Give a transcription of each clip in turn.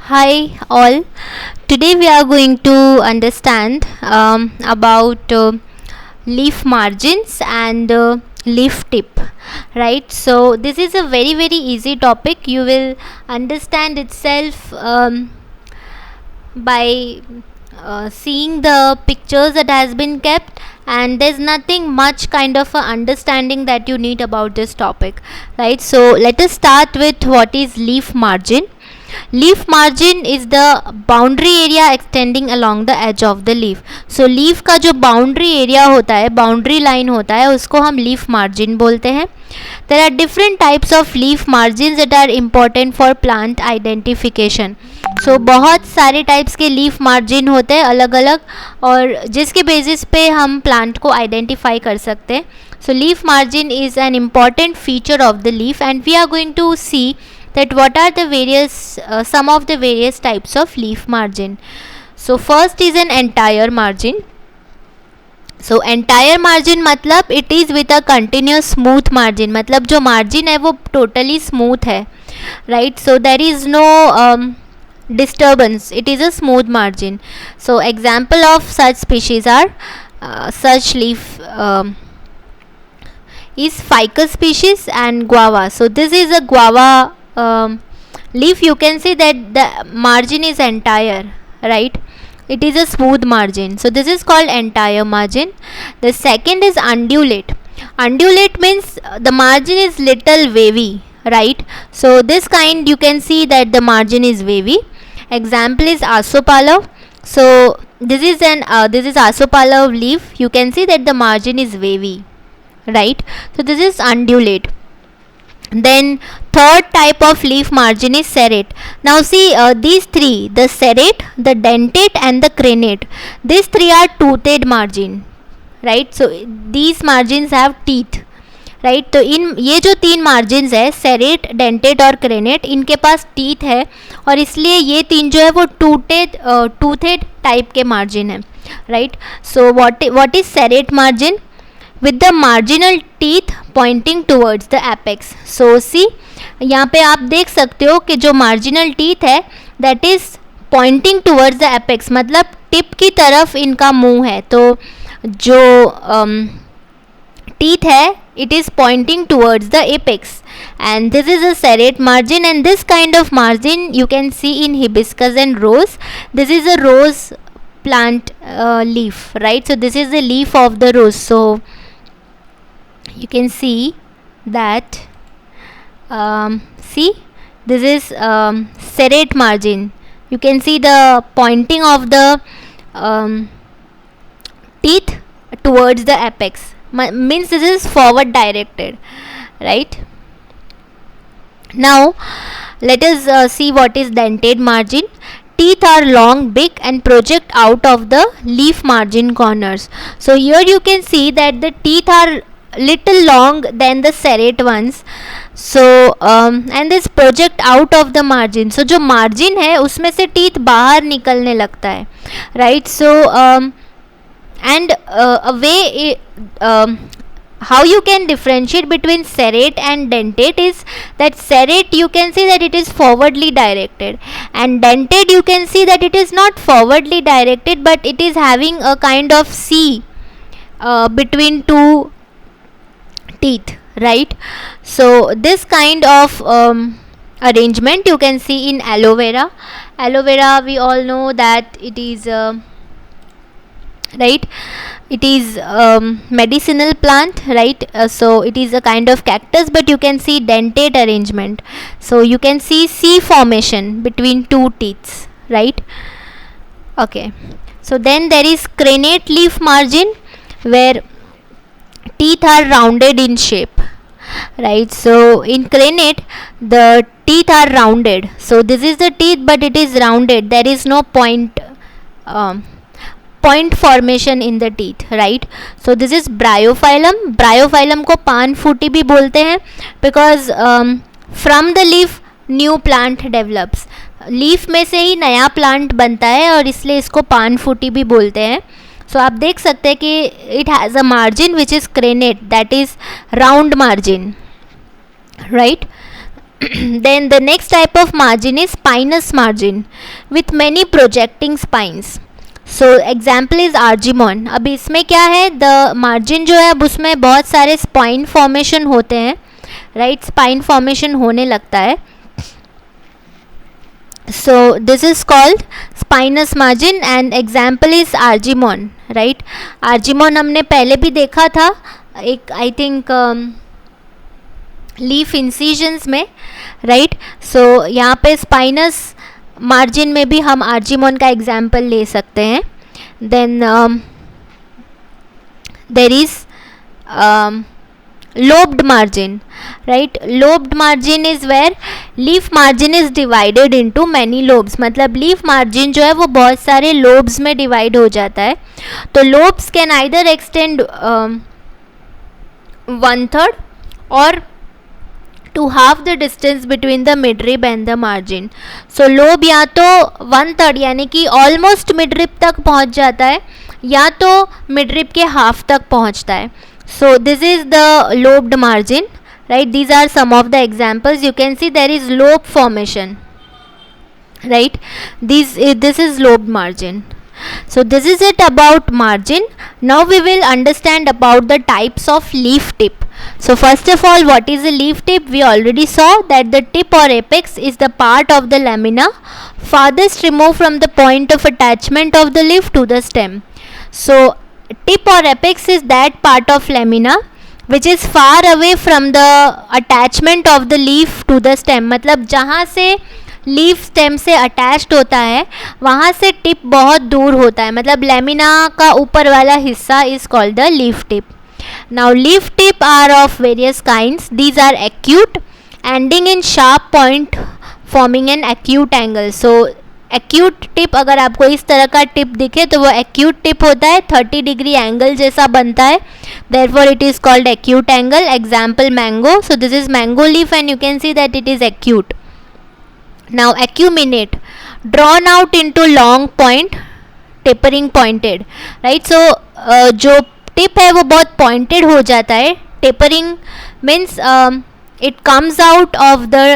Hi all. Today we are going to understand about leaf margins and leaf tip. Right. So this is a very easy topic. You will understand itself by seeing the pictures that has been kept, and there's nothing much kind of a understanding that you need about this topic, right? So let us start with what is leaf margin. Leaf margin is the boundary area extending along the edge of the leaf. So leaf का जो boundary area होता है, boundary line होता है, उसको हम leaf margin बोलते हैं. There are different types of leaf margins that are important for plant identification. So बहुत सारे टाइप्स के लीफ मार्जिन होते हैं अलग अलग, और जिसके बेसिस पे हम प्लांट को आइडेंटिफाई कर सकते हैं. So leaf margin is an important feature of the leaf, and we are going to see that what are the various some of the various types of leaf margin. So first is an entire margin. So entire margin मतलब it is with a continuous smooth margin, मतलब जो margin है वो totally smooth है, right? So there is no disturbance, it is a smooth margin. So example of such species are such leaf is ficus species and guava. So this is a guava leaf. You can see that the margin is entire, right? It is a smooth margin, so this is called entire margin. The second is undulate. Undulate means the margin is little wavy, right? So this kind you can see that the margin is wavy. Example is asopalav. So this is asopalav leaf. You can see that the margin is wavy, right? So this is undulate. Then third type of leaf margin is serrate. Now see these three, the serrate, the dentate and the crenate, these three are toothed margin, right? So these margins have teeth, right? तो इन ये जो तीन margins है serrate, dentate और crenate, इनके पास teeth है, और इसलिए ये तीन जो है वो toothed type के margin है, right? So what is serrate margin? With the marginal teeth pointing towards the apex. So see यहाँ पे आप देख सकते हो कि जो marginal teeth है that is pointing towards the apex, मतलब टिप की तरफ इनका मुंह है, तो जो teeth है it is pointing towards the apex, and this is a serrate margin. And this kind of margin you can see in hibiscus and rose. This is a rose plant leaf, right? So this is the leaf of the rose. So you can see that see this is serrate margin. You can see the pointing of the teeth towards the apex, means this is forward directed, right? Now let us see what is dentate margin. Teeth are long, big and project out of the leaf margin corners. So here you can see that the teeth are little long than the serrate ones. So and this project out of the margin. So जो margin है उसमें से teeth बाहर निकलने लगता है, right? So and a way how you can differentiate between serrate and dentate is that serrate you can see that it is forwardly directed, and dentate you can see that it is not forwardly directed but it is having a kind of C between two teeth, right? So this kind of arrangement you can see in aloe vera. Aloe vera we all know that it is right, it is medicinal plant, right? So it is a kind of cactus, but you can see dentate arrangement, so you can see C formation between two teeth, right? Okay, so then there is crenate leaf margin where teeth are rounded in shape, right? So in crenate the teeth are rounded, so this is the teeth but it is rounded, there is no point formation in the teeth, right? So this is bryophyllum. Bryophyllum को पान फूटी भी बोलते हैं because from the leaf new plant develops. Leaf में से ही नया plant बनता है और इसलिए इसको पान फूटी भी बोलते हैं. So आप देख सकते हैं कि it has a margin which is crenate, that is round margin, right? Then the next type of margin is spinous margin with many projecting spines. So example is argemone. अब इसमें क्या है, द मार्जिन जो है अब उसमें बहुत सारे स्पाइन फॉर्मेशन होते हैं, राइट, स्पाइन फॉर्मेशन होने लगता है. So this is called spinous margin and example is argemone, right. Argemone हमने पहले भी देखा था एक, आई थिंक लीफ इंसिजन्स में, राइट. सो यहाँ पे स्पाइनस मार्जिन में भी हम आर्जिमोन का एग्जाम्पल ले सकते हैं. Then there is lobed margin, right. Lobed margin is where leaf margin is divided into many lobes. मतलब leaf margin जो है वो बहुत सारे lobes में divide हो जाता है. तो lobes can either extend 1/3 or to half the distance between the midrib and the margin. So lobe या तो 1/3 यानी कि almost midrib तक पहुंच जाता है या तो midrib के half तक पहुंचता है. So this is the lobed margin, right. These are some of the examples. You can see there is lobe formation, right. This is lobed margin. So this is it about margin. Now we will understand about the types of leaf tip. So first of all, what is a leaf tip? We already saw that the tip or apex is the part of the lamina farthest removed from the point of attachment of the leaf to the stem. So tip or apex is that part of lamina which is far away from the attachment of the leaf to the stem. मतलब जहाँ से leaf stem से attached होता है वहाँ से tip बहुत दूर होता है, मतलब लेमिना का ऊपर वाला हिस्सा is called the leaf tip. Now leaf tip are of various kinds. These are acute ending in sharp point forming an acute angle. So acute tip, अगर आपको इस तरह का टिप दिखे तो वो एक्यूट टिप होता है, 30 डिग्री एंगल जैसा बनता है, therefore it is called acute angle. Example mango. So this is mango leaf and you can see that it is acute. Now acuminate, drawn out into long point, tapering pointed, right. So जो tip है वो बहुत pointed हो जाता है. Tapering means it comes out of the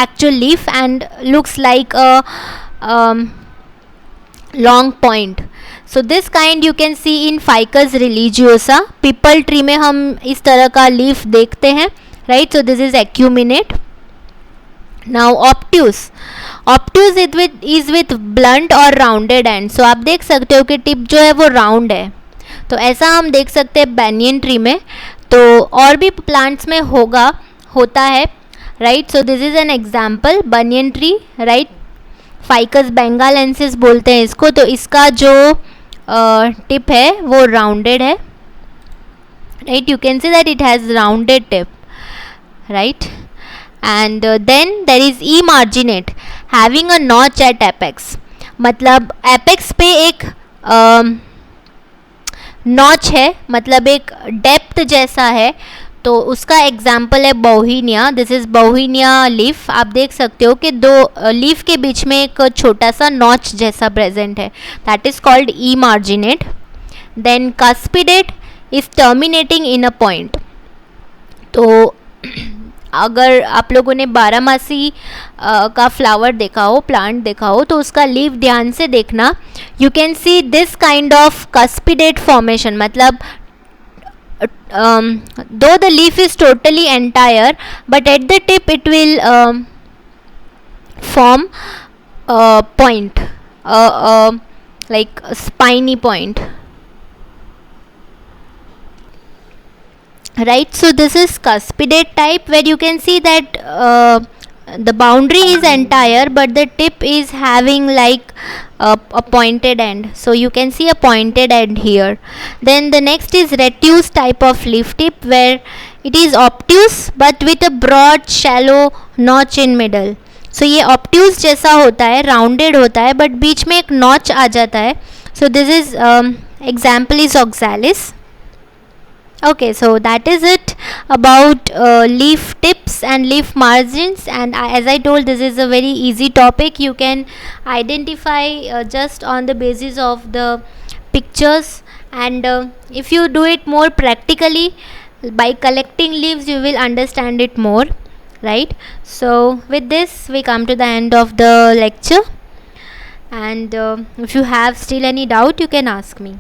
actual leaf and looks like a long point. So this kind you can see in Ficus religiosa. People tree में हम इस तरह का leaf देखते हैं, right. So this is acuminate. Now obtuse. Obtuse is with blunt or rounded end. So आप देख सकते हो कि टिप जो है वो राउंड है. तो ऐसा हम देख सकते हैं बैनियन ट्री में, तो और भी प्लांट्स में होता है, right. So this is an example banyan tree, right. Ficus benghalensis बोलते हैं इसको. तो इसका जो टिप है वो राउंडेड है, right. You can see that it has rounded tip, right. And then there is emarginate, having a notch at apex. मतलब apex पे एक notch है, मतलब एक डेप्थ जैसा है. तो उसका एग्जाम्पल है bauhinia. This is bauhinia leaf. आप देख सकते हो कि दो लीफ के बीच में एक छोटा सा नॉच जैसा प्रेजेंट है, that is called emarginate. Then cuspidate is terminating in a point. तो अगर आप लोगों ने बारहमासी का फ्लावर देखा हो, प्लांट देखा हो, तो उसका लीफ ध्यान से देखना. You can see this kind of cuspidate formation. मतलब दो the leaf is totally entire but at the tip it will form point, like spiny point, right. So this is cuspidate type where you can see that the boundary is entire but the tip is having like a pointed end. So you can see a pointed end here. Then the next is retuse type of leaf tip where it is obtuse but with a broad shallow notch in middle. So ये obtuse जैसा होता है, rounded होता है, but बीच में एक notch आ जाता है. So this is example is oxalis. Okay, so that is it about leaf tips and leaf margins. And as I told, this is a very easy topic. You can identify just on the basis of the pictures, and if you do it more practically by collecting leaves, you will understand it more, right? So with this we come to the end of the lecture, and if you have still any doubt, you can ask me.